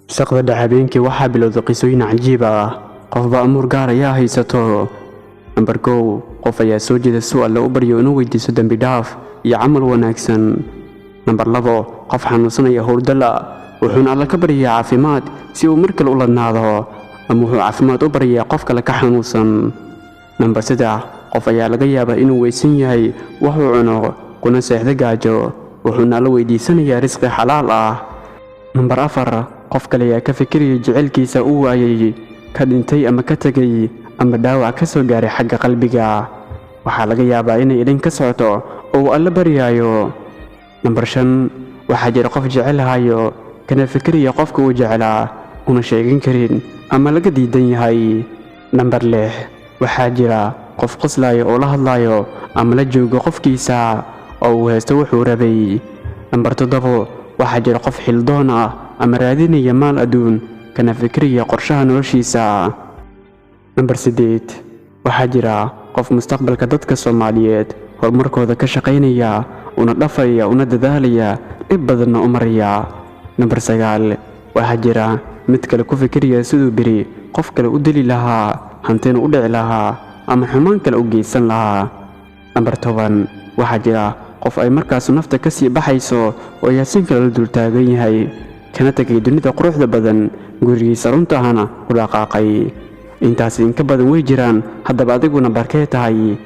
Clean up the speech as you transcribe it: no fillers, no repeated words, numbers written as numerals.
shaqada habeenkii waxaa bilowday qisooyin cajiib ah. qofba amuur gaar ayaa haysato. nambar 1 qof ayaa soo jeeda si Alle u baryo inuu weydiisto dambi dhaaf iyo camal wanaagsan. nambar 2 qof xanuunsanaya hurdala wuxuuna Alle ka baryaa caafimaad si uu mar kale u ladnaado ama wuxuu caafimaad u baryaa qof kale ka xanuunsan. nambar 3 qof ayaa laga yaabaa inuu weysan yahay wax uu cuno kuna seexda gaajo wuxuuna Alle weydiisanayaa risqi xalaal ah. nambar 4 qof kale ayaa ka fikiraya jecelkiisa uu waayay ka dhintay ama ka tagay ama dhaawac ka soo gaaray xagga qalbiga waxaa laga yaabaa inay idin ka socoto oo uu Alle baryaayo. nambar 5 waxaa jira qof jecelhayo kana fikiraya qofka uu jecelaa una sheegan karin ama laga diidan yahay. nambar 6 waxaa jira qof qoslayo oo la hadlayo ama la joogo qofkiisa oo uu haysto wuxuu rabay. nambar 7 waxaa jira qof xildoon ah ama raadinaya maal adduun kana fikiraya qorshaha noloshiisa. nambar 8 waxaa jira qof mustaqbalka dadka Soomaaliyeed horumarkooda ka shaqaynaya una dhafaya una dadaalaya dhib badanna u maraya. nambar 9 waxaa jira mid kale ku fikiraya siduu biri qof kale u dili lahaa hantina u dhici lahaa ama xumaan kale u geysan lahaa. nambar 10 waxaa jira qof ay markaas nafta ka sii baxayso oo yaasin kale la dul taagan yahay kana tagay dunida quruxda badan gurigiisa runtaahana u dhaqaaqay. intaas in ka badan way jiraan haddaba adiguna barkee tahay